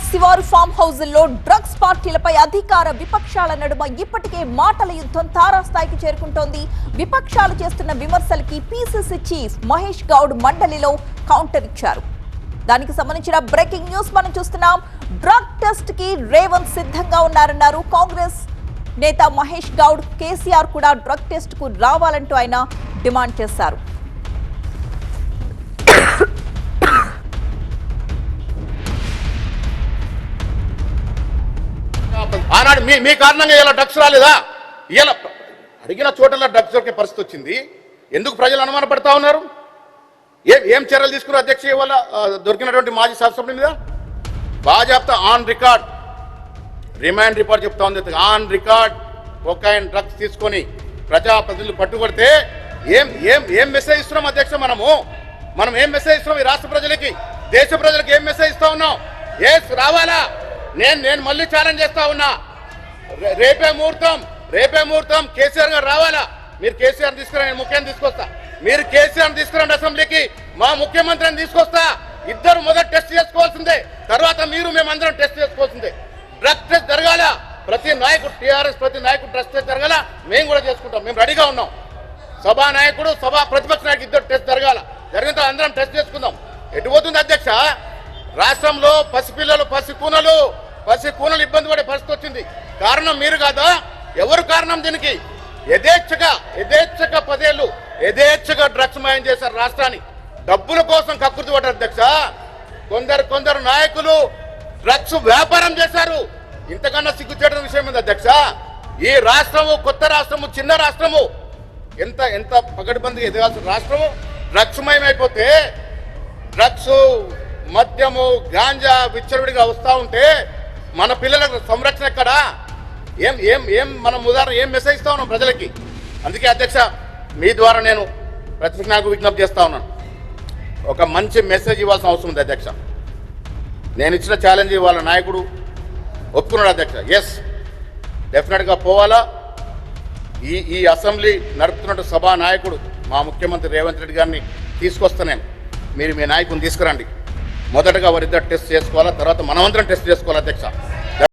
శివారు form హౌజుల్లో drugs పార్టీలపై అధికార విపక్షాల నడుమ ఇప్పటికే మాటల యుద్ధం తారాస్థాయికి చేరుకుంటోంది. విపక్షాలు చేస్తున్న విమర్శలకి పీసీసీ చీఫ్ మహేష్ గౌడ్ మండలిలో కౌంటర్ ఇచ్చారు. దానికి సంబంధించిన బ్రేకింగ్ న్యూస్ మనం చూస్తున్నాం. డ్రగ్ టెస్ట్ కి రేవంత్ సిద్ధంగా ఉన్నారన్నారు కాంగ్రెస్ నేత మహేష్ గౌడ్. కేసీఆర్ కూడా డ్రగ్ టెస్ట్ కు రావాలంటూ ఆయన డిమాండ్ చేశారు. ఆనాడు మీ కారణంగా ఇలా డ్రగ్స్ రాలేదా? ఇలా అడిగిన చోటల్లో డ్రగ్స్ దొరికే పరిస్థితి వచ్చింది. ఎందుకు ప్రజలు అనుమానపడతా ఉన్నారు? ఏం చర్యలు తీసుకున్నారు అధ్యక్ష? ఇవాళ దొరికినటువంటి మాజీ శాసనసభ్యుల మీద బాజాప్తా ఆన్ రికార్డ్ రిమాండ్ రిపోర్ట్ చెప్తా ఉంది. ఆన్ రికార్డ్ కొకైన్ డ్రగ్స్ తీసుకొని ప్రజాప్రతినిధులు పట్టుకొడితే ఏం మెసేజ్ ఇస్తున్నాం అధ్యక్ష? మనం ఏం మెసేజ్ ఇస్తున్నాం ఈ రాష్ట్ర ప్రజలకి, దేశ ప్రజలకు ఏం మెసేజ్ ఇస్తా ఉన్నాం? రావాలా? నేను మళ్ళీ ఛాలెంజ్ చేస్తా ఉన్నా. రేపే ముహూర్తం కేసీఆర్ గారు రావాలా? మీరు కేసీఆర్ తీసుకురా, నేను ముఖ్యాన్ని తీసుకొస్తా. మీరు కేసీఆర్ తీసుకురండి అసెంబ్లీకి, మా ముఖ్యమంత్రిని తీసుకొస్తా. ఇద్దరు మొదట టెస్ట్ చేసుకోవాల్సిందే, తర్వాత మేమందరం టెస్ట్ చేసుకోవాల్సిందే. డ్రగ్ టెస్ట్ జరగాల, ప్రతి నాయకుడు టీఆర్ఎస్ ప్రతి నాయకుడు డ్రగ్ టెస్ట్ జరగాల. మేము కూడా చేసుకుంటాం, మేము రెడీగా ఉన్నాం. సభా నాయకుడు ప్రతిపక్ష నాయకుడు ఇద్దరు టెస్ట్ జరగాల. జరిగిన తర్వాత అందరం టెస్ట్ చేసుకుందాం. ఎటు పోతుంది అధ్యక్ష? రాష్ట్రంలో పసిపిల్లలు పసికూనలు ఇబ్బంది పడే పరిస్థితి వచ్చింది. కారణం మీరు కాదా? ఎవరు కారణం దీనికి? యథేచ్ఛగా 10 ఏళ్ళు యథేచ్ఛగా డ్రగ్స్ మాయం చేశారు రాష్ట్రాన్ని. డబ్బుల కోసం కక్కుర్తి పడ్డారు అధ్యక్ష. కొందరు నాయకులు డ్రగ్స్ వ్యాపారం చేశారు. ఇంతకన్నా సిగ్గుచేటని విషయం ఉంది అధ్యక్ష. ఈ రాష్ట్రము కొత్త రాష్ట్రము, చిన్న రాష్ట్రము, ఎంత పకడ్బందీ ఎదగాల్సిన రాష్ట్రము డ్రగ్స్ మయమైపోతే, డ్రగ్స్ మద్యము గాంజా విచ్చలవిడిగా వస్తూ ఉంటే మన పిల్లలకు సంరక్షణ ఎక్కడా? మనం ఉదాహరణ ఏం మెసేజ్ ఇస్తా ఉన్నాం ప్రజలకి? అందుకే అధ్యక్ష, మీ ద్వారా నేను ప్రతిపక్ష నాయకులకు విజ్ఞప్తి చేస్తా ఉన్నాను. ఒక మంచి మెసేజ్ ఇవ్వాల్సిన అవసరం ఉంది అధ్యక్ష. నేను ఇచ్చిన ఛాలెంజ్ వాళ్ళ నాయకుడు ఒప్పుకున్నాడు అధ్యక్ష. ఎస్, డెఫినెట్గా పోవాలా. ఈ అసెంబ్లీ నడుపుతున్న సభా నాయకుడు మా ముఖ్యమంత్రి రేవంత్ రెడ్డి గారిని తీసుకొస్తా నేను. మీరు మీ నాయకుని తీసుకురండి. మొదటగా వారిద్దరు టెస్ట్ చేసుకోవాలా, తర్వాత మనమందరం టెస్ట్ చేసుకోవాలి అధ్యక్ష.